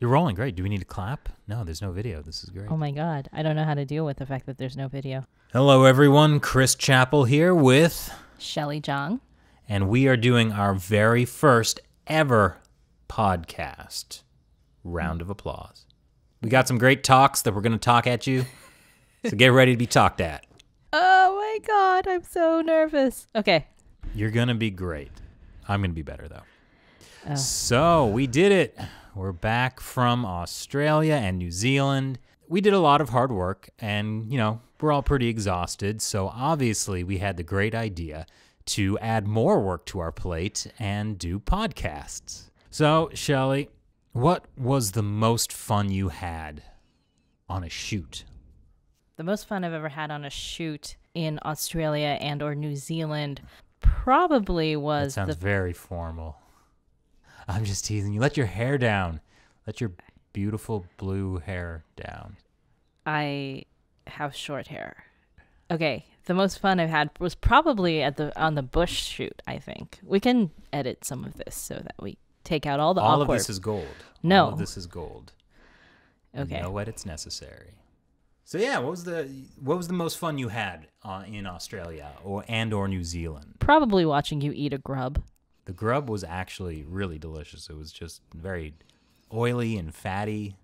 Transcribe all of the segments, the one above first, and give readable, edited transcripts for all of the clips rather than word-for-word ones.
You're rolling. Great. Do we need to clap? No, there's no video. This is great. Oh my God. I don't know how to deal with the fact that there's no video. Hello, everyone. Chris Chappell here with Shelley Zhang. And we are doing our very first ever podcast. Round of applause. We got some great talks that we're going to talk at you. So get ready to be talked at. Oh my God. I'm so nervous. Okay. You're going to be great. I'm going to be better, though. So we did it. We're back from Australia and New Zealand. We did a lot of hard work and, we're all pretty exhausted. So obviously we had the great idea to add more work to our plate and do podcasts. So, Shelley, what was the most fun you had on a shoot? The most fun I've ever had on a shoot in Australia and or New Zealand probably was That sounds very formal. I'm just teasing you. Let your hair down. Let your beautiful blue hair down. I have short hair. Okay, the most fun I've had was probably on the bush shoot, I think. We can edit some of this so that we take out all the awkward. All of this is gold. No. All of this is gold. Okay. No edits necessary. So yeah, what was the most fun you had in Australia or New Zealand? Probably watching you eat a grub. The grub was actually really delicious. It was just very oily and fatty.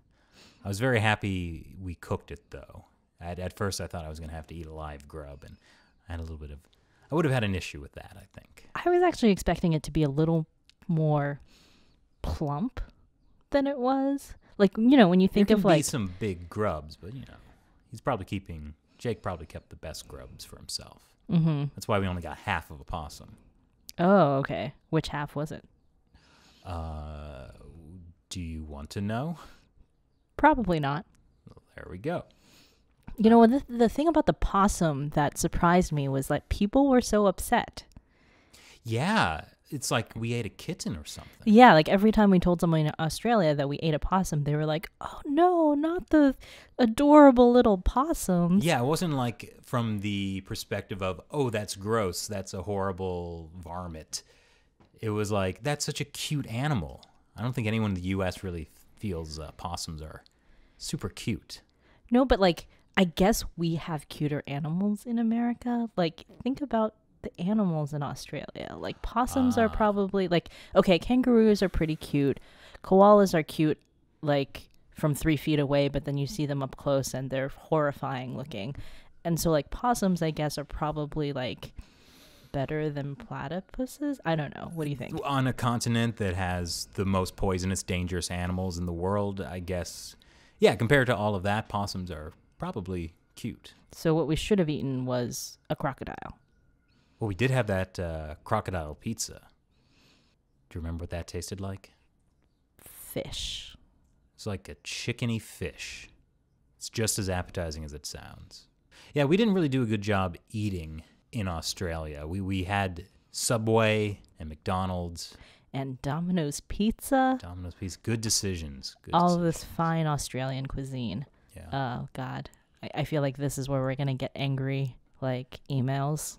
I was very happy we cooked it, though. At first, I thought I was going to have to eat a live grub, and I would have had an issue with that, I think. I was actually expecting it to be a little more plump than it was. Like, when you think of There can be some big grubs, but, Jake probably kept the best grubs for himself. Mm-hmm. That's why we only got half of a possum. Oh, okay. Which half was it? Do you want to know? Probably not. Well, there we go. The thing about the possum that surprised me was that people were so upset. Yeah, it's like we ate a kitten or something. Yeah, like every time we told someone in Australia that we ate a possum, they were like, oh no, not the adorable little possums. Yeah, it wasn't like from the perspective of, oh, that's gross, that's a horrible varmint. It was like, that's such a cute animal. I don't think anyone in the U.S. really feels possums are super cute. No, but I guess we have cuter animals in America. Think about the animals in Australia. Possums are probably okay, kangaroos are pretty cute. Koalas are cute from 3 feet away, but then you see them up close and they're horrifying looking. And so possums, I guess, are probably better than platypuses. I don't know. What do you think? On a continent that has the most poisonous, dangerous animals in the world, I guess, yeah, compared to all of that, possums are probably cute. So what we should have eaten was a crocodile. Well, we did have that crocodile pizza. Do you remember what that tasted like? Fish. It's like a chickeny fish. It's just as appetizing as it sounds. Yeah, we didn't really do a good job eating in Australia. We had Subway and McDonald's. And Domino's Pizza. Domino's Pizza. Good decisions. All of this fine Australian cuisine. Yeah. Oh, God. I feel like this is where we're going to get angry, emails.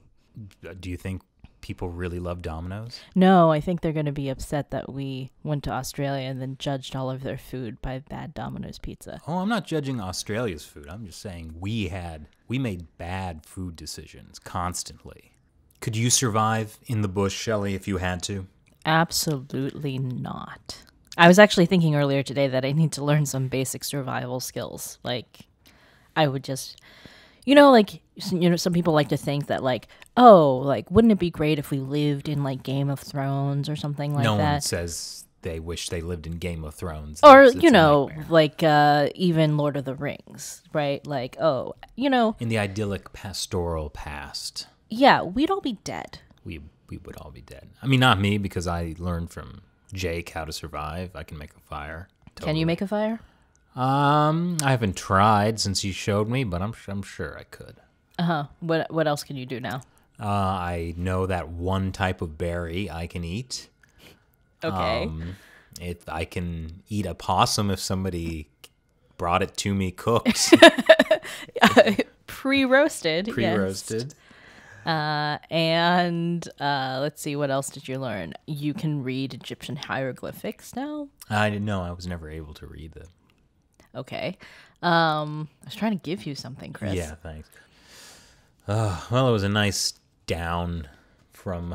Do you think people really love Domino's? No, I think they're going to be upset that we went to Australia and then judged all of their food by bad Domino's Pizza. Oh, I'm not judging Australia's food. I'm just saying we made bad food decisions constantly. Could you survive in the bush, Shelley, if you had to? Absolutely not. I was actually thinking earlier today that I need to learn some basic survival skills. I would just, some people like to think that wouldn't it be great if we lived in Game of Thrones or something like that? No one says they wish they lived in Game of Thrones. Or, it's even Lord of the Rings, right? in the idyllic pastoral past. Yeah, we'd all be dead. We would all be dead. I mean, not me, because I learned from Jake how to survive. I can make a fire. Totally. Can you make a fire? I haven't tried since you showed me, but I'm sure I could. Uh-huh. What else can you do now? I know that one type of berry I can eat. Okay. If I can eat a possum if somebody brought it to me cooked. Pre-roasted. Pre-roasted. Yes. And let's see, what else did you learn? You can read Egyptian hieroglyphics now. I didn't know. I was never able to read them. Okay. I was trying to give you something, Chris. Yeah, thanks. Well, it was a nice down from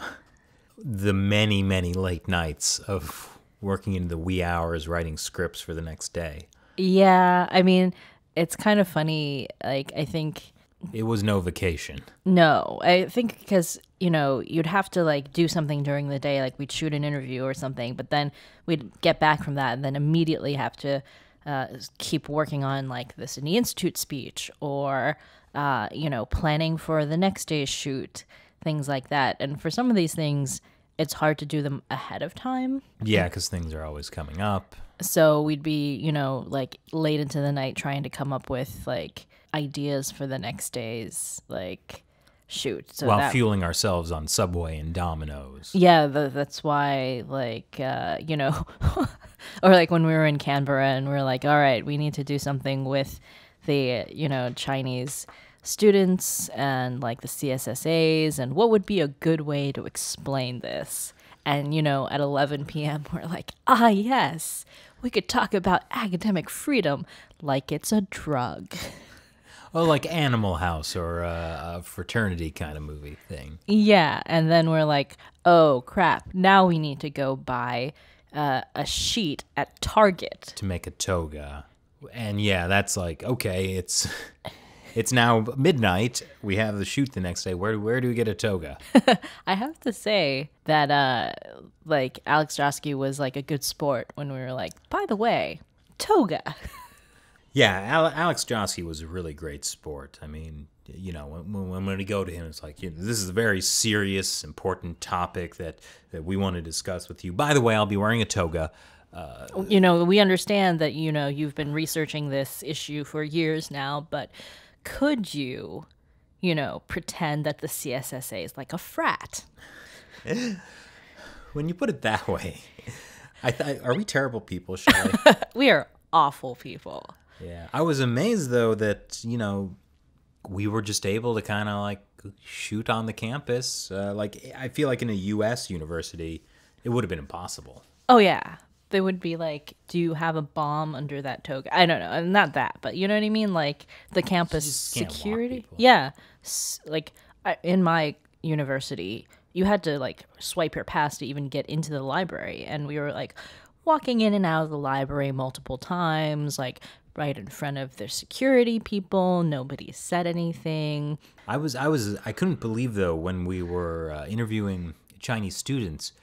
the many, many late nights of working into the wee hours writing scripts for the next day. Yeah, I mean, it's kind of funny. Like, I think... It was no vacation. No, I think because, you'd have to like do something during the day, like we'd shoot an interview or something, but then we'd get back from that and then immediately have to keep working on like this in the Institute speech or, planning for the next day's shoot, things like that. And for some of these things, it's hard to do them ahead of time. Yeah, because things are always coming up. So we'd be, like late into the night trying to come up with like ideas for the next day's like shoot. So while fueling ourselves on Subway and Domino's. Yeah, that's why like, or like when we were in Canberra and we're like, all right, we need to do something with the, Chinese students and like the CSSAs and what would be a good way to explain this. And, at 11 p.m., we're like, yes, we could talk about academic freedom like it's a drug. Oh, like Animal House or a fraternity kind of movie thing. Yeah, and then we're like, oh, crap, now we need to go buy a sheet at Target. To make a toga. And yeah, that's like, okay, it's now midnight. We have the shoot the next day. Where do we get a toga? I have to say that like Alex Josky was like a good sport when we were like, by the way, toga. Yeah, Alex Josky was a really great sport. I mean, when we go to him, it's like, this is a very serious, important topic that we want to discuss with you. By the way, I'll be wearing a toga. We understand that, you've been researching this issue for years now, but could you, pretend that the CSSA is like a frat? When you put it that way, are we terrible people, Shelley? We are awful people. Yeah. I was amazed, though, that, we were just able to kind of like shoot on the campus. I feel like in a U.S. university, it would have been impossible. Oh, yeah. They would be like, do you have a bomb under that toga? I don't know. Not that, but you know what I mean? Like the campus security. Yeah. Like in my university, you had to like swipe your pass to even get into the library. And we were like walking in and out of the library multiple times, like right in front of the security people. Nobody said anything. I couldn't believe, though, when we were interviewing Chinese students,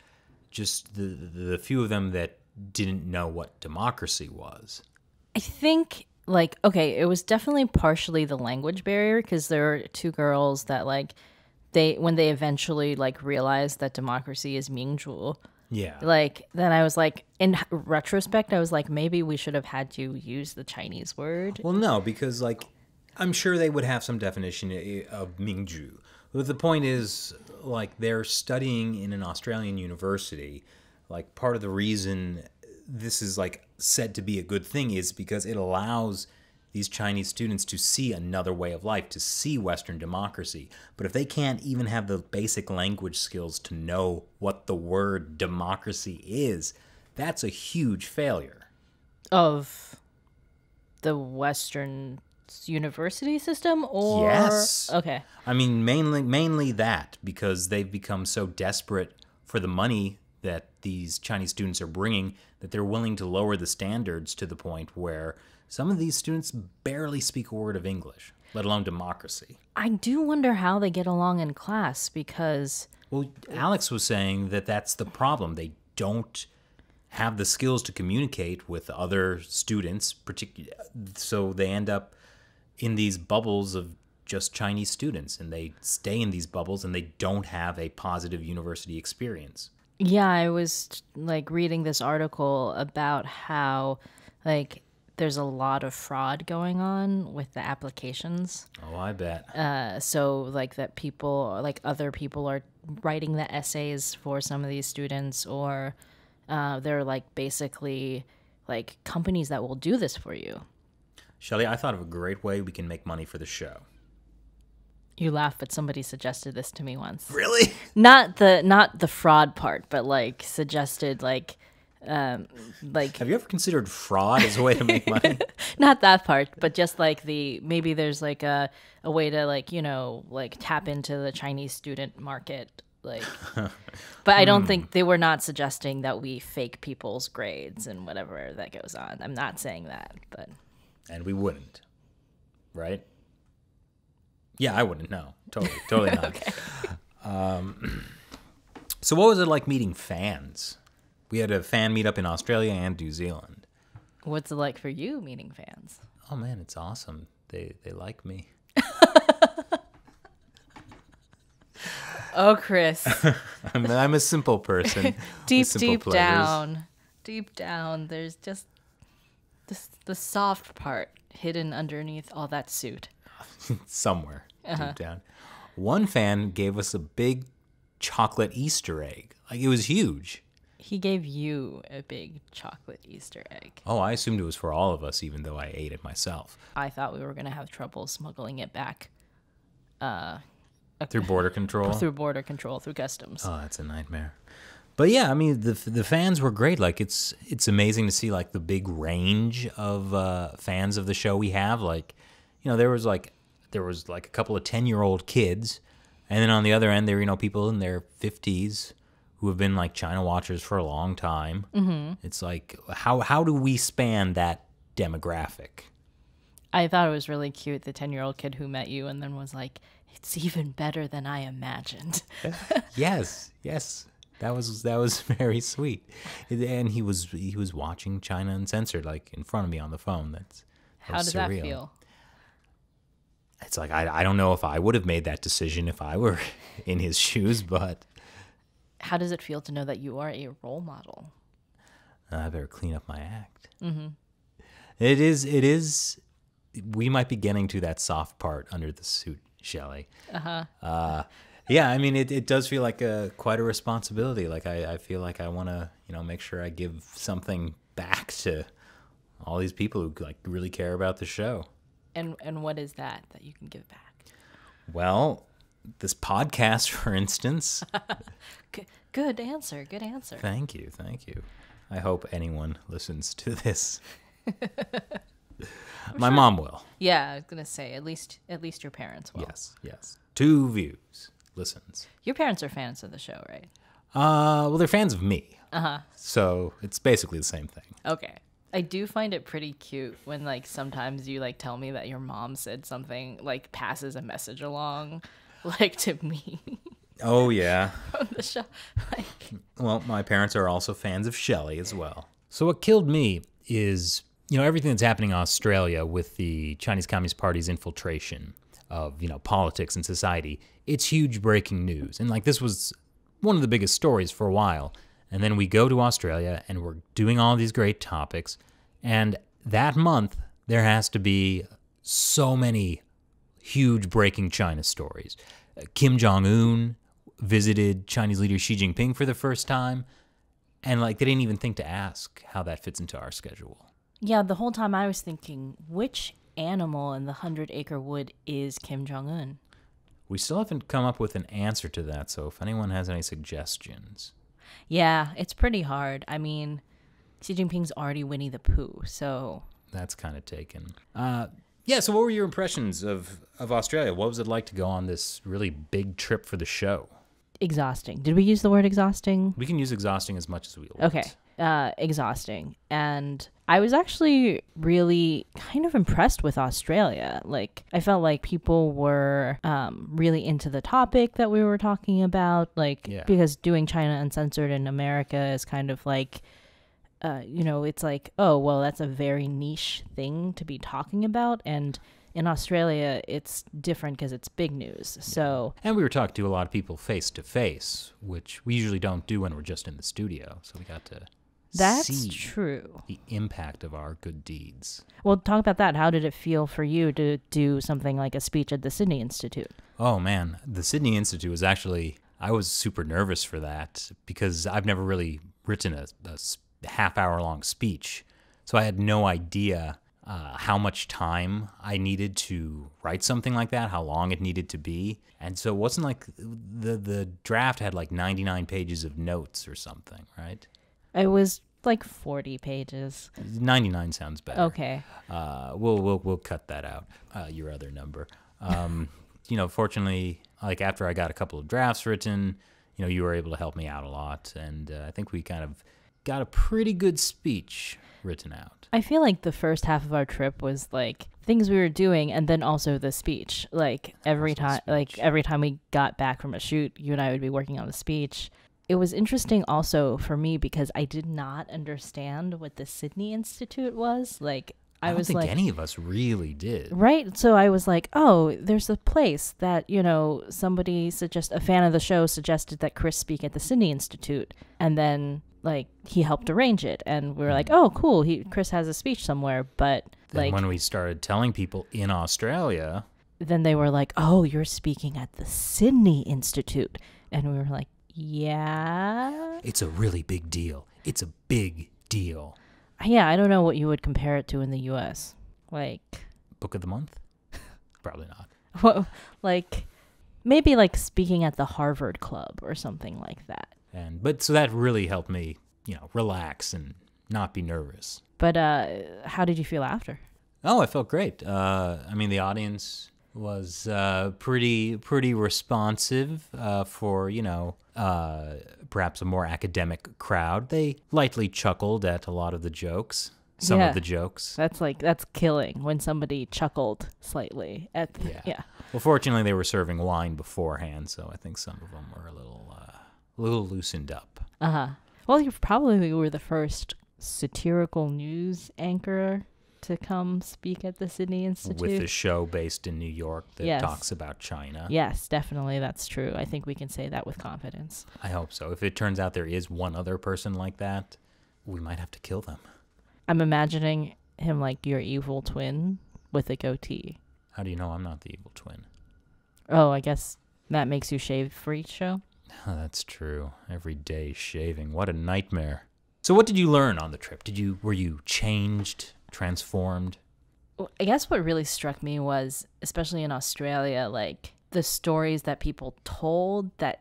just the few of them that didn't know what democracy was. I think, like, okay, it was definitely partially the language barrier because there were two girls that, like, when they eventually, like, realized that democracy is Mingzhu. Yeah. Like, then I was like, in retrospect, I was like, maybe we should have had you use the Chinese word. Well, no, because, like, I'm sure they would have some definition of Mingzhu. But the point is, like, they're studying in an Australian university. Like, part of the reason this is, like, said to be a good thing is because it allows these Chinese students to see another way of life, to see Western democracy. But if they can't even have the basic language skills to know what the word democracy is, that's a huge failure. Of the Western university system, or yes, okay. I mean, mainly that, because they've become so desperate for the money that these Chinese students are bringing that they're willing to lower the standards to the point where some of these students barely speak a word of English, let alone democracy. I do wonder how they get along in class because... Well, Alex was saying that that's the problem. They don't have the skills to communicate with other students, so they end up in these bubbles of just Chinese students, and they stay in these bubbles and they don't have a positive university experience. Yeah, I was like reading this article about how like there's a lot of fraud going on with the applications. Oh, I bet. So like that people, like other people are writing the essays for some of these students, or they're like basically like companies that will do this for you. Shelley, I thought of a great way we can make money for the show. You laugh, but somebody suggested this to me once. Really? Not the fraud part, but like suggested like Have you ever considered fraud as a way to make money? not that part, but just like maybe there's like a way to like, like tap into the Chinese student market. Like, but I don't think they were not suggesting that we fake people's grades and whatever that goes on. I'm not saying that, but. And we wouldn't, right? Yeah, I wouldn't. No, totally not. Okay. So what was it like meeting fans? We had a fan meetup in Australia and New Zealand. What's it like for you meeting fans? Oh man, it's awesome. They like me. Oh, Chris. I'm a simple person. deep pleasures. down, there's just the soft part hidden underneath all that suit. Somewhere deep down. One fan gave us a big chocolate Easter egg. Like, it was huge. He gave you a big chocolate Easter egg. Oh, I assumed it was for all of us, even though I ate it myself. I thought we were going to have trouble smuggling it back. Through border control? Through customs. Oh, that's a nightmare. But yeah, I mean, the fans were great. Like, it's amazing to see, like, the big range of fans of the show we have. Like, there was like a couple of 10-year-old kids, and then on the other end, there were, people in their 50s who have been, like, China watchers for a long time. Mm-hmm. It's like, how do we span that demographic? I thought it was really cute, the 10-year-old kid who met you and then was like, it's even better than I imagined. Yes. That was very sweet. And he was watching China Uncensored, like, in front of me on the phone. How does that feel? It's like, I don't know if I would have made that decision if I were in his shoes, but... How does it feel to know that you are a role model? I better clean up my act. Mm-hmm. It is... We might be getting to that soft part under the suit, Shelley. Uh-huh. Yeah, I mean, it does feel like quite a responsibility. Like, I feel like I want to, make sure I give something back to all these people who, like, really care about the show. And what is that you can give back? Well, this podcast, for instance. Good answer. Thank you. I hope anyone listens to this. My mom will. Yeah, I was gonna say at least your parents will. Yes. 2 views. Listens. Your parents are fans of the show, right? Well, they're fans of me. So it's basically the same thing. Okay. I do find it pretty cute when, like, sometimes you, like, tell me that your mom said something, like, passes a message along, like, to me. Oh, yeah. From the show. Well, my parents are also fans of Shelley as well. So what killed me is, everything that's happening in Australia with the Chinese Communist Party's infiltration of, politics and society. It's huge breaking news. And, like, this was one of the biggest stories for a while. And then we go to Australia, and we're doing all these great topics. And that month, there has to be so many huge breaking China stories. Kim Jong-un visited Chinese leader Xi Jinping for the first time. And, like, they didn't even think to ask how that fits into our schedule. Yeah, the whole time I was thinking, which animal in the 100-acre wood is Kim Jong-un? We still haven't come up with an answer to that, so if anyone has any suggestions... Yeah, it's pretty hard. I mean, Xi Jinping's already Winnie the Pooh, so... That's kind of taken. Yeah, so what were your impressions of Australia? What was it like to go on this really big trip for the show? Exhausting. Did we use the word exhausting? We can use exhausting as much as we want. Okay. Exhausting. And I was actually really kind of impressed with Australia. Like, I felt like people were really into the topic that we were talking about. Like, because doing China Uncensored in America is kind of like, it's like, oh, well, that's a very niche thing to be talking about. And in Australia, it's different because it's big news. So, and we were talking to a lot of people face to face, which we usually don't do when we're just in the studio. So we got to see true. The impact of our good deeds. Well, talk about that. How did it feel for you to do something like a speech at the Sydney Institute? Oh, man. The Sydney Institute was actually, I was super nervous for that because I've never really written a half-hour-long speech. So I had no idea how much time I needed to write something like that, how long it needed to be. And so it wasn't like the draft had like 99 pages of notes or something, right? It was like 40 pages. 99 sounds better. Okay. We'll cut that out, your other number. Fortunately, like after I got a couple of drafts written, you were able to help me out a lot. And I think we kind of got a pretty good speech written out. I feel like the first half of our trip was like things we were doing and then also the speech. Like every time we got back from a shoot, you and I would be working on the speech. It was interesting also for me because I did not understand what the Sydney Institute was. Like I don't think any of us really did. Right. So I was like, oh, there's a place that, somebody a fan of the show suggested that Chris speak at the Sydney Institute. And then like he helped arrange it. And we were like, oh, cool. Chris has a speech somewhere. But then when we started telling people in Australia, then they were like, oh, you're speaking at the Sydney Institute. And we were like, yeah. It's a really big deal. It's a big deal. Yeah, I don't know what you would compare it to in the U.S. Like Book of the month? Probably not. Well, like maybe like speaking at the Harvard Club or something like that. But so that really helped me, relax and not be nervous. But how did you feel after? Oh, I felt great. The audience was pretty responsive for perhaps a more academic crowd. They lightly chuckled at a lot of the jokes. Some of the jokes. That's killing when somebody chuckled slightly at yeah. Well, fortunately they were serving wine beforehand, so I think some of them were a little loosened up. Well, you probably were the first satirical news anchor to come speak at the Sydney Institute. With a show based in New York that talks about China. Yes, definitely. That's true. I think we can say that with confidence. I hope so. If it turns out there is one other person like that, we might have to kill them. I'm imagining him like your evil twin with a goatee. How do you know I'm not the evil twin? Oh, I guess Matt makes you shave for each show? Oh, that's true. Every day shaving. What a nightmare. So what did you learn on the trip? Were you changed? Transformed? Well, I guess what really struck me was, especially in Australia, like the stories that people told that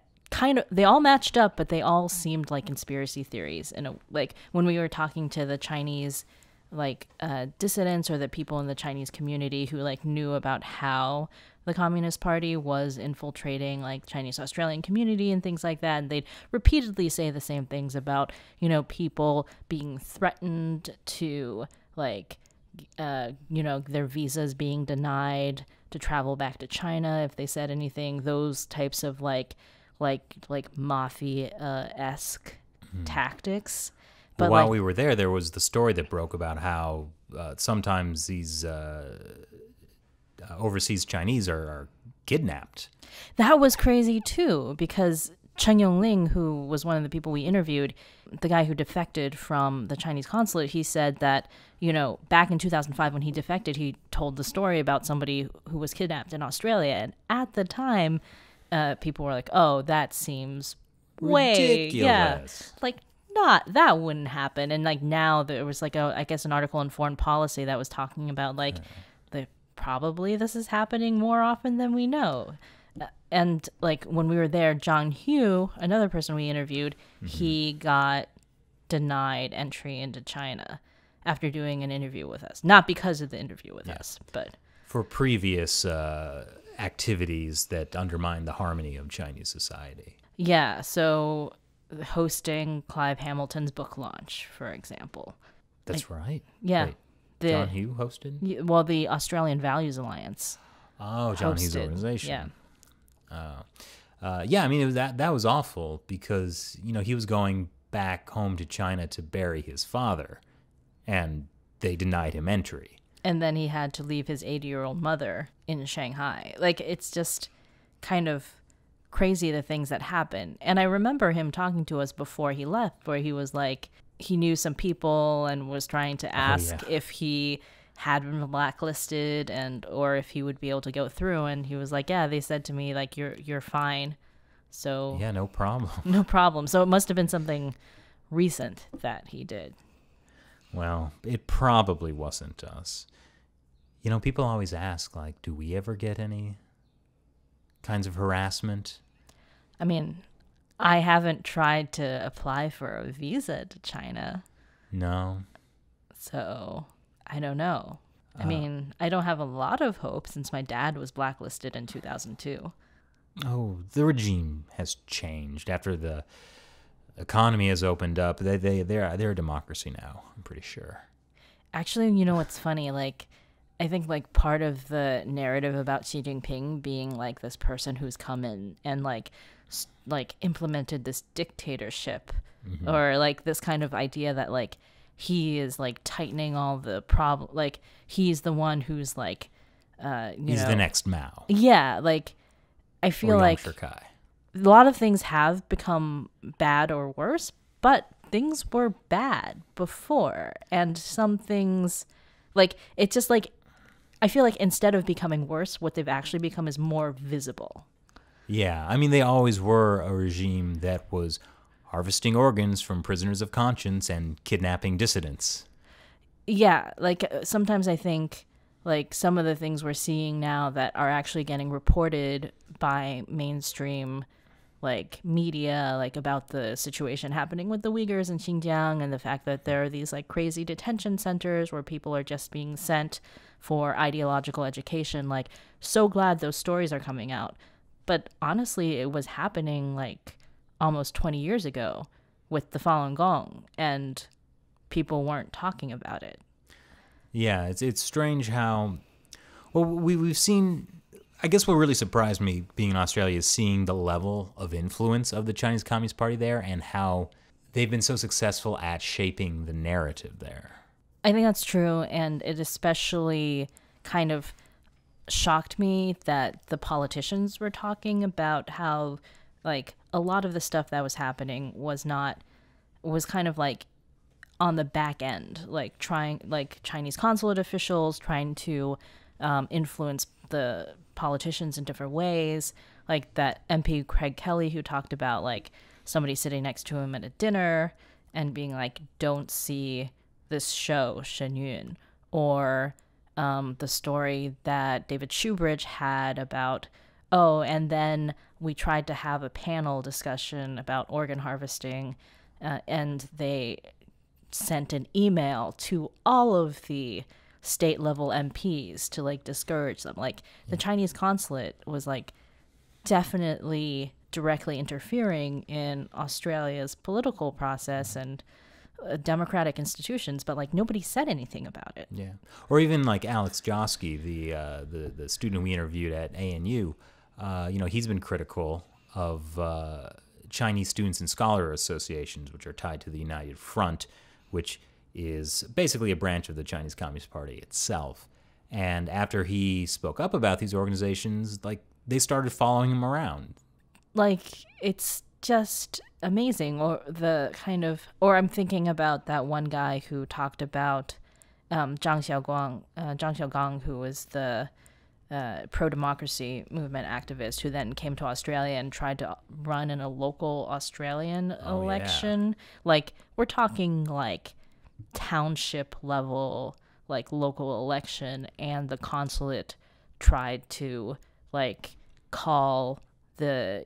they all matched up, but they all seemed like conspiracy theories. And like when we were talking to the Chinese dissidents or the people in the Chinese community who like knew about how the Communist Party was infiltrating like Chinese Australian community and things like that, and they'd repeatedly say the same things about people being threatened to their visas being denied to travel back to China if they said anything. Those types of like mafia-esque tactics. But while we were there was the story that broke about how sometimes these overseas Chinese are kidnapped. That was crazy too, because Chen Yongling, who was one of the people we interviewed, the guy who defected from the Chinese consulate, he said that, back in 2005 when he defected, he told the story about somebody who was kidnapped in Australia. And at the time, people were like, oh, that seems ridiculous. That wouldn't happen. And now there was I guess an article in Foreign Policy that was talking about probably this is happening more often than we know. And when we were there, Zhang Hu, another person we interviewed, he got denied entry into China after doing an interview with us. Not because of the interview with us, but for previous activities that undermine the harmony of Chinese society. Yeah, so hosting Clive Hamilton's book launch, for example. That's right. Yeah. Wait, John Hu hosted? Well, the Australian Values Alliance. Oh, John Hu's organization. Yeah. That was awful because, he was going back home to China to bury his father, and they denied him entry. And then he had to leave his 80-year-old mother in Shanghai. It's just kind of crazy the things that happen. And I remember him talking to us before he left, where he was like, he knew some people and was trying to ask if he had been blacklisted or if he would be able to go through, and he was like, yeah, they said to me you're fine, so yeah, no problem. So it must have been something recent that he did. Well, it probably wasn't us. You know, people always ask, like, do we ever get any kinds of harassment? I mean, I haven't tried to apply for a visa to China, No. so I don't know. I mean, I don't have a lot of hope since my dad was blacklisted in 2002. Oh, the regime has changed after the economy has opened up. They're a democracy now, I'm pretty sure. Actually, you know what's funny? Like, I think like part of the narrative about Xi Jinping being like this person who's come in and like implemented this dictatorship, or like this kind of idea that like he is like tightening all the problem, like he's the one who's like He's the next Mao. Yeah, like I feel Or like Yang Shikai. a lot of things have become bad or worse, but things were bad before, and some things like it's just like I feel like instead of becoming worse, what they've actually become is more visible. Yeah, I mean, they always were a regime that was harvesting organs from prisoners of conscience and kidnapping dissidents. Yeah, like sometimes I think like some of the things we're seeing now that are actually getting reported by mainstream like media, like about the situation happening with the Uyghurs in Xinjiang and the fact that there are these like crazy detention centers where people are just being sent for ideological education. Like, so glad those stories are coming out. But honestly, it was happening like almost 20 years ago with the Falun Gong, and people weren't talking about it. Yeah, it's strange how, well, we've seen, I guess what really surprised me being in Australia is seeing the level of influence of the Chinese Communist Party there and how they've been so successful at shaping the narrative there. I think that's true, and it especially kind of shocked me that the politicians were talking about how like a lot of the stuff that was happening was kind of like on the back end, like trying, like Chinese consulate officials trying to influence the politicians in different ways, like that MP Craig Kelly who talked about like somebody sitting next to him at a dinner and being like, don't see this show Shen Yun, or the story that David Shoebridge had about, oh, and then we tried to have a panel discussion about organ harvesting, and they sent an email to all of the state level MPs to like discourage them. Like the Chinese consulate was like definitely directly interfering in Australia's political process and democratic institutions, but like nobody said anything about it. Yeah, or even like Alex Josky, the student we interviewed at ANU. He's been critical of Chinese Students and Scholar Associations, which are tied to the United Front, which is basically a branch of the Chinese Communist Party itself. And after he spoke up about these organizations, like they started following him around. Like it's just amazing. Or or I'm thinking about that one guy who talked about Zhang Xiaogang, who was the pro-democracy movement activist who then came to Australia and tried to run in a local Australian election. Yeah. Like, we're talking like township level, like local election, and the consulate tried to like call the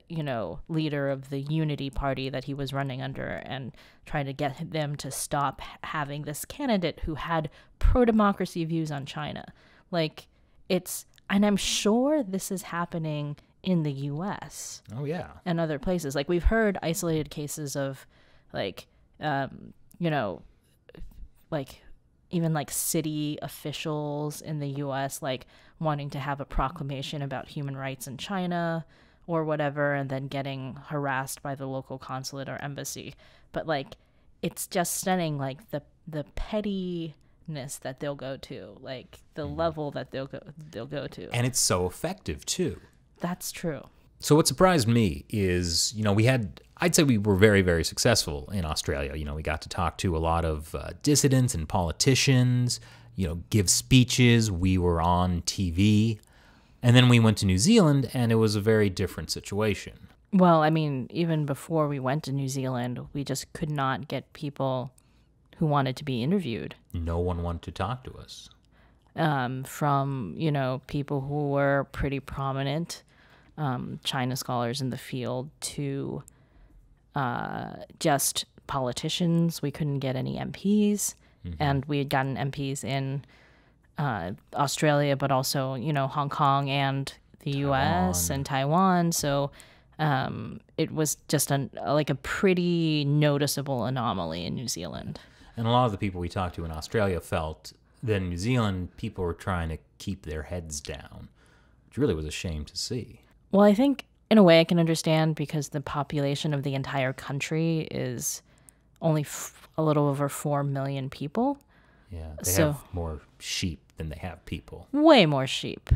leader of the Unity Party that he was running under and try to get them to stop having this candidate who had pro-democracy views on China. Like, and I'm sure this is happening in the U.S. Oh, yeah. And other places. Like, we've heard isolated cases of, like, like, even, like, city officials in the U.S., like, wanting to have a proclamation about human rights in China or whatever, and then getting harassed by the local consulate or embassy. But, like, it's just stunning, like, the pettiness that they'll go to, like the level that they'll go to. And it's so effective too. That's true. So what surprised me is, I'd say we were very, very successful in Australia. We got to talk to a lot of dissidents and politicians, give speeches. We were on TV. And then we went to New Zealand, and it was a very different situation. Well, I mean, even before we went to New Zealand, we just could not get people who wanted to be interviewed. No one wanted to talk to us. From, you know, people who were pretty prominent China scholars in the field to just politicians. We couldn't get any MPs, and we had gotten MPs in Australia, but also, you know, Hong Kong and the U.S. and Taiwan. So it was just like a pretty noticeable anomaly in New Zealand. And a lot of the people we talked to in Australia felt that in New Zealand, people were trying to keep their heads down, which really was a shame to see. Well, I think in a way I can understand, because the population of the entire country is only a little over 4 million people. Yeah, they have more sheep than they have people. Way more sheep.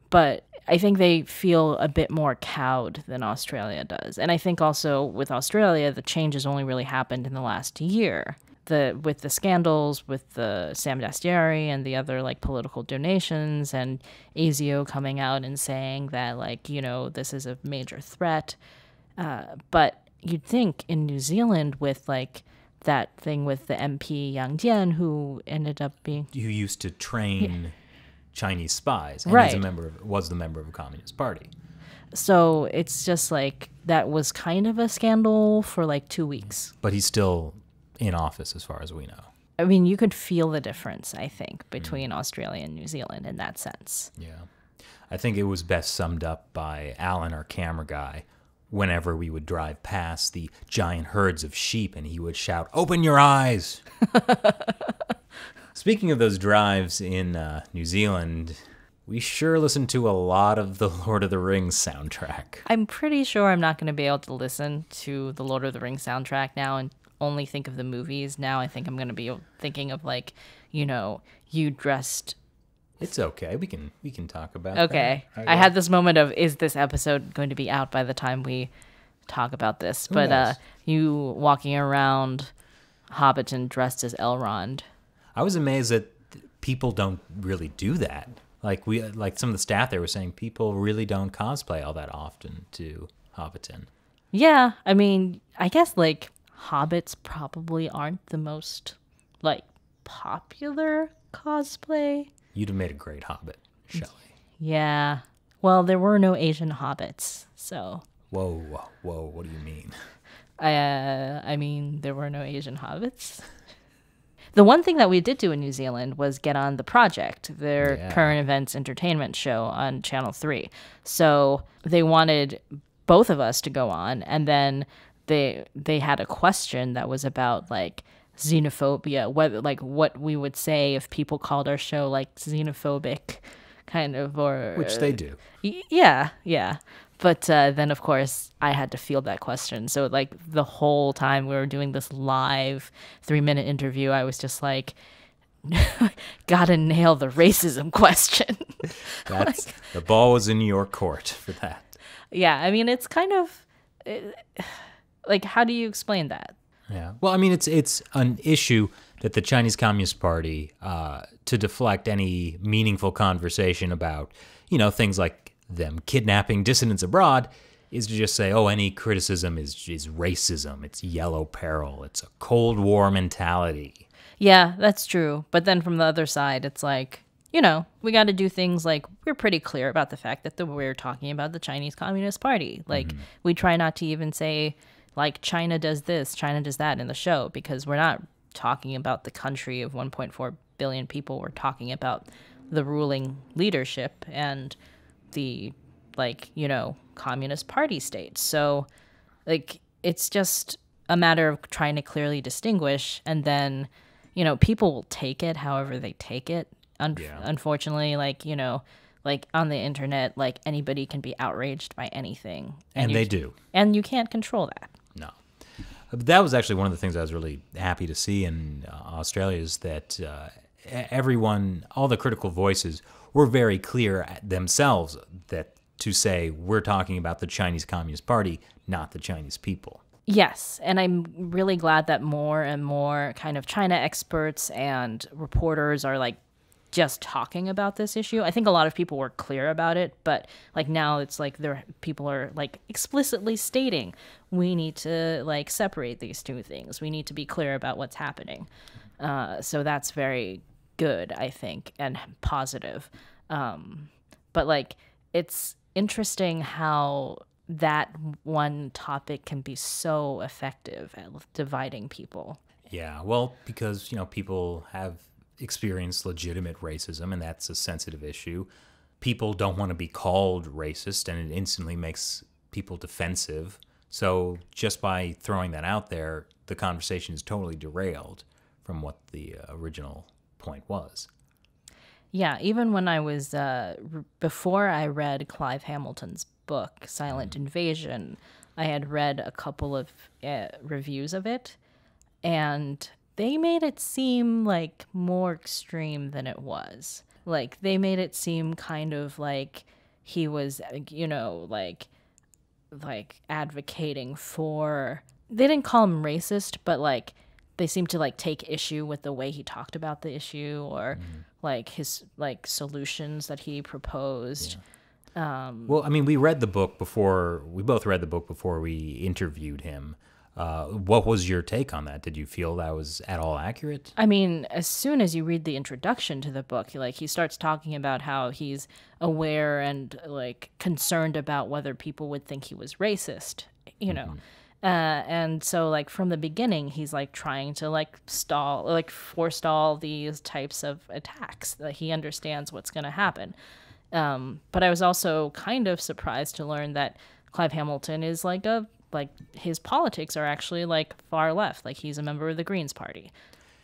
But I think they feel a bit more cowed than Australia does. And I think also with Australia, the change has only really happened in the last year. With the scandals, with the Sam Dastyari and the other like political donations, and ASIO coming out and saying that, like, you know, this is a major threat. But you'd think in New Zealand, with like that thing with the MP Yang Jian, who ended up being... Who used to train Chinese spies, and right. was the member of a communist party. So it's just like, that was kind of a scandal for like 2 weeks. But he's still in office as far as we know. I mean, you could feel the difference, I think, between Australia and New Zealand in that sense. Yeah. I think it was best summed up by Alan, our camera guy, whenever we would drive past the giant herds of sheep, and he would shout, "Open your eyes!" Speaking of those drives in New Zealand, we sure listened to a lot of the Lord of the Rings soundtrack. I'm pretty sure I'm not going to be able to listen to the Lord of the Rings soundtrack now and only think of the movies. Now I think I'm going to be thinking of, like, you know, you dressed... It's okay. We can talk about okay. that. I had this moment of, is this episode going to be out by the time we talk about this? Who knows? You walking around Hobbiton dressed as Elrond. I was amazed that people don't really do that. Like some of the staff there were saying people really don't cosplay all that often to Hobbiton. Yeah, I mean, I guess like hobbits probably aren't the most like popular cosplay. You'd have made a great hobbit, Shelley. Yeah. Well, there were no Asian hobbits, so. Whoa, what do you mean? I mean, there were no Asian hobbits. The one thing that we did do in New Zealand was get on The Project, their current events entertainment show on Channel 3. So they wanted both of us to go on, and then they had a question that was about like xenophobia, whether like what we would say if people called our show like xenophobic, kind of, or which they do. Yeah. But then, of course, I had to field that question. So, like, the whole time we were doing this live 3-minute interview, I was just like, gotta nail the racism question. The ball was in your court for that. Yeah, I mean, it's kind of, like, how do you explain that? Yeah. Well, I mean, it's an issue that the Chinese Communist Party, to deflect any meaningful conversation about, you know, things like them kidnapping dissidents abroad, is to just say, oh, any criticism is racism, it's yellow peril, it's a Cold War mentality. Yeah, that's true. But then from the other side, it's like, you know, we got to do things like, we're pretty clear about the fact that we're talking about the Chinese Communist Party. Like, we try not to even say, like, China does this, China does that in the show, because we're not talking about the country of 1.4 billion people. We're talking about the ruling leadership and the, like, you know, Communist Party states. So, like, it's just a matter of trying to clearly distinguish, and then, you know, people will take it however they take it. Unfortunately, like, you know, like on the internet, like anybody can be outraged by anything. And they do. And you can't control that. No. That was actually one of the things I was really happy to see in Australia, is that everyone, all the critical voices, were very clear themselves that to say we're talking about the Chinese Communist Party, not the Chinese people. Yes, and I'm really glad that more and more kind of China experts and reporters are like just talking about this issue. I think a lot of people were clear about it, but like now it's like people are like explicitly stating we need to like separate these two things. We need to be clear about what's happening. So that's very good, I think, and positive. But like it's interesting how that one topic can be so effective at dividing people. Yeah, well, because, you know, people have experienced legitimate racism, and that's a sensitive issue. People don't want to be called racist, and it instantly makes people defensive. So just by throwing that out there, the conversation is totally derailed from what the original point was. Yeah, even when I was, before I read Clive Hamilton's book, Silent Invasion, I had read a couple of reviews of it, and they made it seem like more extreme than it was. Like, they made it seem kind of like he was, you know, like advocating for, they didn't call him racist, but like they seemed to like take issue with the way he talked about the issue, or like his like solutions that he proposed. Yeah. Well, I mean, we both read the book before we interviewed him. What was your take on that? Did you feel that was at all accurate? I mean, as soon as you read the introduction to the book, like he starts talking about how he's aware and like concerned about whether people would think he was racist, you know. And so like from the beginning, he's like trying to like forestall these types of attacks, that he understands what's going to happen. But I was also kind of surprised to learn that Clive Hamilton is like his politics are actually like far left. Like he's a member of the Greens Party.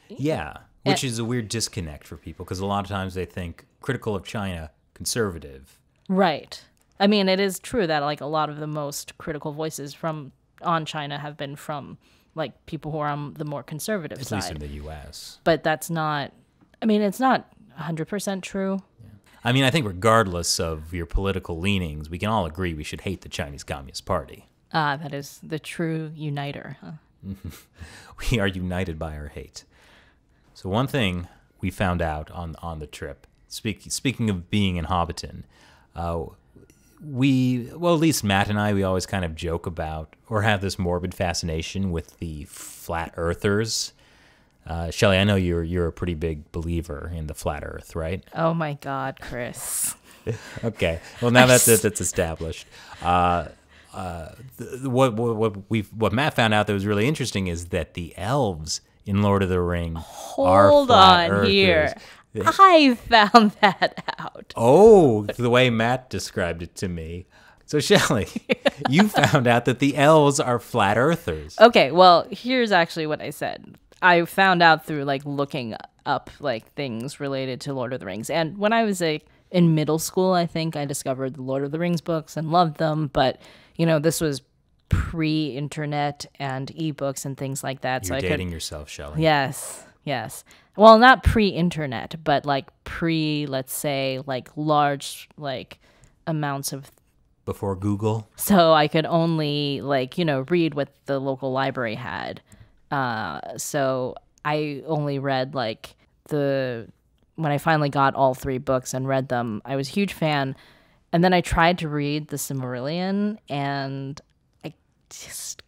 Yeah, which is a weird disconnect for people, because a lot of times they think critical of China, conservative. Right. I mean, it is true that like a lot of the most critical voices on China have been from like people who are on the more conservative side. At least in the U.S. But that's not, I mean, it's not 100% true. Yeah. I mean, I think regardless of your political leanings, we can all agree we should hate the Chinese Communist Party. That is the true uniter. Huh? We are united by our hate. So one thing we found out on the trip, speaking of being in Hobbiton, at least Matt and I, we always kind of joke about or have this morbid fascination with the flat earthers. Shelley, I know you're a pretty big believer in the flat earth, right? Oh my God, Chris. Okay. Well, now that's established. What Matt found out that was really interesting is that the elves in Lord of the Rings are flat earthers. Here. I found that out. Oh, the way Matt described it to me. So, Shelley, you found out that the elves are flat earthers. Okay, well, here's actually what I said. I found out through like looking up like things related to Lord of the Rings. And when I was in middle school, I think I discovered the Lord of the Rings books and loved them. But, you know, this was pre-internet and ebooks and things like that. You're dating yourself, Shelley. Yes. Well, not pre-internet, but like let's say, like large, like amounts of. Before Google? So I could only, like, you know, read what the local library had. So I only read, like, when I finally got all 3 books and read them, I was a huge fan. And then I tried to read the Silmarillion, and I just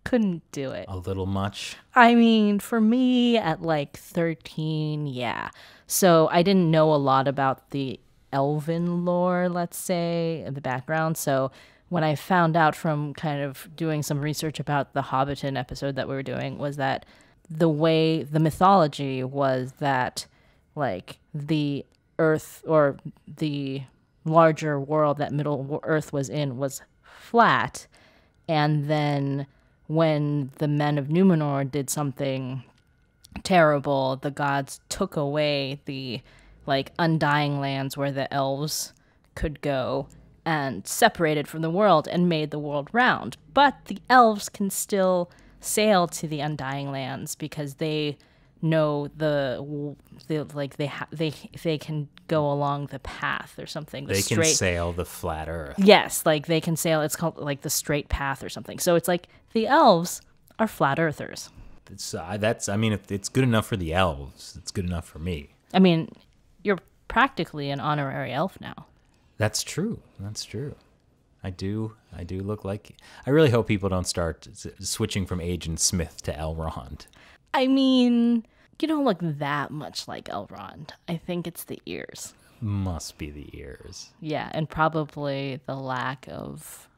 couldn't do it. A little much? I mean, for me at like 13, yeah. So I didn't know a lot about the elven lore, let's say, in the background. So when I found out from kind of doing some research about the Hobbiton episode that we were doing, was that the mythology was that like the earth, or the larger world that Middle Earth was in, was flat, and then when the men of Numenor did something terrible, the gods took away the like undying lands where the elves could go and separated from the world and made the world round. But the elves can still sail to the undying lands because they know they can go along the path or something. They can sail the flat earth. Yes, like they can sail. It's called like the straight path or something. So it's like the elves are flat earthers. I mean, if it's good enough for the elves, it's good enough for me. I mean, you're practically an honorary elf now. That's true. That's true. I do look like... I really hope people don't start switching from Agent Smith to Elrond. I mean, you don't look that much like Elrond. I think it's the ears. Must be the ears. Yeah, and probably the lack of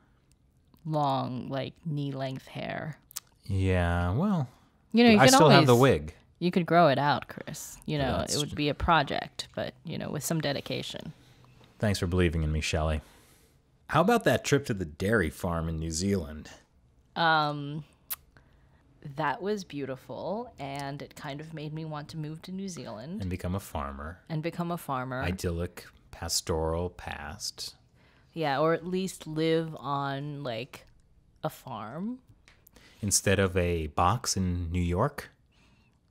long, like, knee-length hair. Yeah, well... You know, you I can still always, have the wig. You could grow it out, Chris. You know, That's it would be a project, but, you know, with some dedication. Thanks for believing in me, Shelley. How about that trip to the dairy farm in New Zealand? That was beautiful, and it kind of made me want to move to New Zealand. And become a farmer. Idyllic, pastoral past. Yeah, or at least live on, like, a farm. Instead of a box in New York?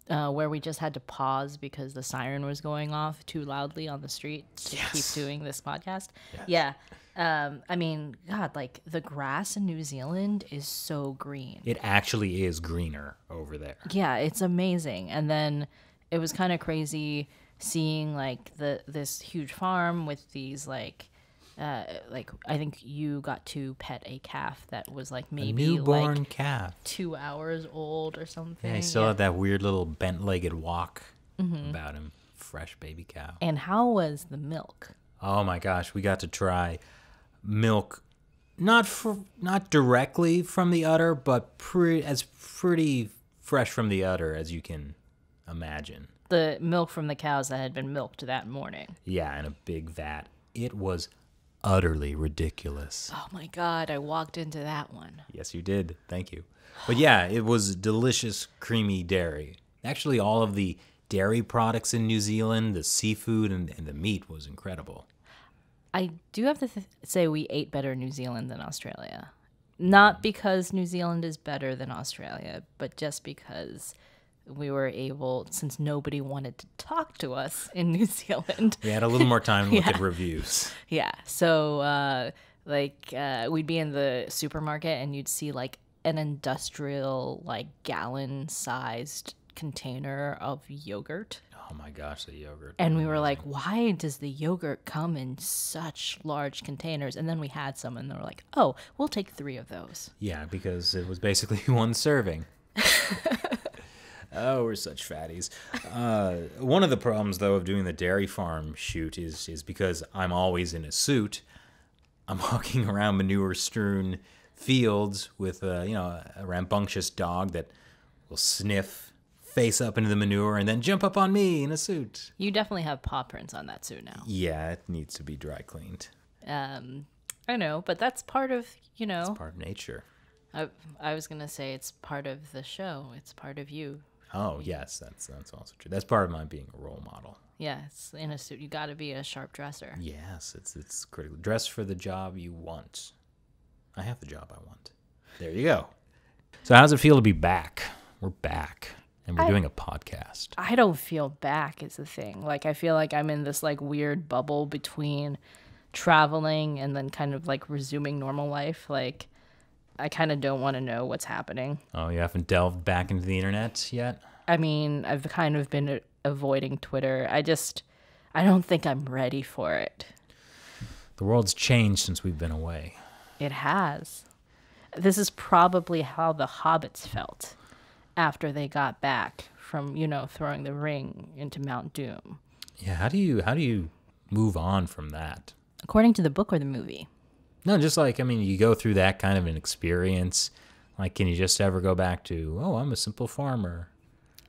Where we just had to pause because the siren was going off too loudly on the street to keep doing this podcast. Yes. Yeah. I mean, God, like, the grass in New Zealand is so green. It actually is greener over there. Yeah, it's amazing. And then it was kind of crazy seeing, like, this huge farm with these, like, I think you got to pet a calf that was like maybe a newborn like calf, 2 hours old or something. Yeah, he still had that weird little bent-legged walk about him. Fresh baby cow. And how was the milk? Oh my gosh, we got to try milk, not directly from the udder, but pretty fresh from the udder as you can imagine. The milk from the cows that had been milked that morning. Yeah, in a big vat. It was utterly ridiculous. Oh my God, I walked into that one. Yes, you did. Thank you. But yeah, it was delicious, creamy dairy. Actually, all of the dairy products in New Zealand, the seafood and the meat was incredible. I do have to say we ate better in New Zealand than Australia. Not because New Zealand is better than Australia, but just because we were able, since nobody wanted to talk to us in New Zealand. We had a little more time to look at reviews. Yeah. So, we'd be in the supermarket and you'd see, like, an industrial, like, gallon-sized container of yogurt. Oh, my gosh, the yogurt. And we were like, why does the yogurt come in such large containers? And then we had some, and they were like, oh, we'll take 3 of those. Yeah, because it was basically one serving. Oh, we're such fatties. One of the problems, though, of doing the dairy farm shoot is because I'm always in a suit. I'm walking around manure-strewn fields with a rambunctious dog that will sniff face up into the manure and then jump up on me in a suit. You definitely have paw prints on that suit now. Yeah, it needs to be dry cleaned. I know, but that's part of, It's part of nature. I was going to say it's part of the show. It's part of you. Oh, yes, that's also true. That's part of my being a role model. Yeah, it's in a suit. You got to be a sharp dresser. Yes, it's critical. Dress for the job you want. I have the job I want. There you go. So how does it feel to be back? We're back, and we're doing a podcast. I don't feel back is the thing. Like, I feel like I'm in this, like, weird bubble between traveling and then kind of, like, resuming normal life. Like, I kind of don't want to know what's happening. Oh, you haven't delved back into the internet yet? I mean, I've kind of been avoiding Twitter. I don't think I'm ready for it. The world's changed since we've been away. It has. This is probably how the hobbits felt after they got back from, throwing the ring into Mount Doom. Yeah, how do you move on from that? According to the book or the movie? No, just like, you go through that kind of an experience. Like, can you just ever go back to, I'm a simple farmer?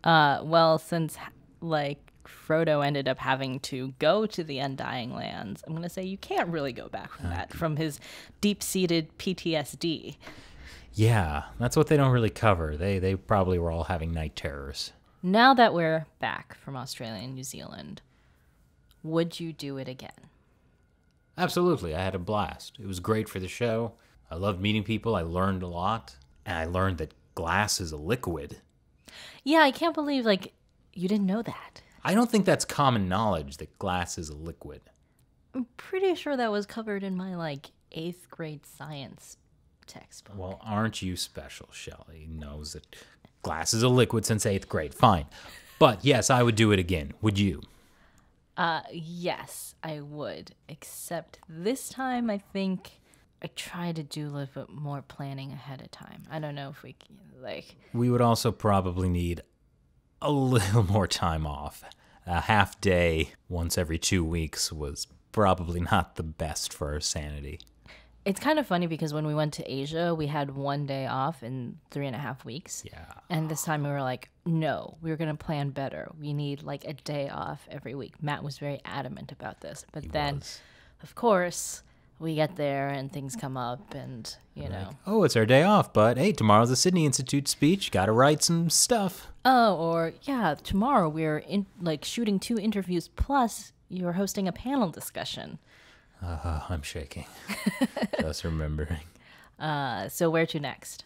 Well, since, like, Frodo ended up having to go to the Undying Lands, I'm going to say you can't really go back from that, from his deep-seated PTSD. Yeah, that's what they don't really cover. They probably were all having night terrors. Now that we're back from Australia and New Zealand, would you do it again? Absolutely. I had a blast. It was great for the show. I loved meeting people. I learned a lot. And I learned that glass is a liquid. Yeah, I can't believe, you didn't know that. I don't think that's common knowledge that glass is a liquid. I'm pretty sure that was covered in my, 8th grade science textbook. Well, aren't you special, Shelley? Knows that glass is a liquid since 8th grade. Fine. But, yes, I would do it again. Would you? Yes, I would. Except this time, I think I try to do a little bit more planning ahead of time. I don't know if we can, like. We would also probably need a little more time off. A half day once every 2 weeks was probably not the best for our sanity. It's kind of funny because when we went to Asia, we had 1 day off in 3.5 weeks. Yeah. And this time we were like, no, we're going to plan better. We need like a day off every week. Matt was very adamant about this. But then, of course, we get there and things come up and, you know. Like, oh, it's our day off, but hey, tomorrow's the Sydney Institute speech. Got to write some stuff. Oh, or yeah, tomorrow we're shooting 2 interviews plus you're hosting a panel discussion. I'm shaking. Just remembering. So where to next?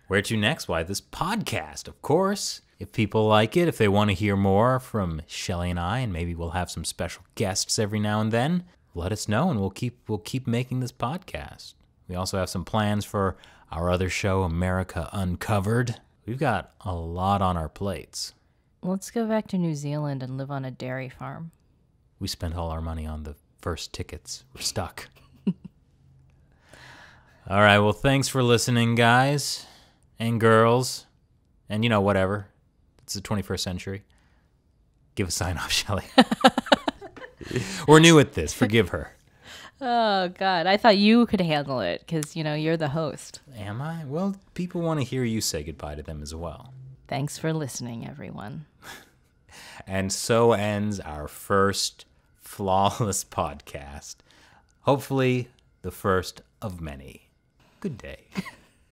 Where to next? Why, this podcast, of course. If people like it, if they want to hear more from Shelley and I, and maybe we'll have some special guests every now and then, let us know, and we'll keep making this podcast. We also have some plans for our other show, America Uncovered. We've got a lot on our plates. Let's go back to New Zealand and live on a dairy farm. We spent all our money on the first tickets. We're stuck. All right, well, thanks for listening, guys and girls, and, you know, whatever. It's the 21st century. Give a sign-off, Shelley. We're new at this. Forgive her. Oh, God. I thought you could handle it because, you know, you're the host. Am I? Well, people want to hear you say goodbye to them as well. Thanks for listening, everyone. And so ends our first flawless podcast. Hopefully, the first of many. Good day.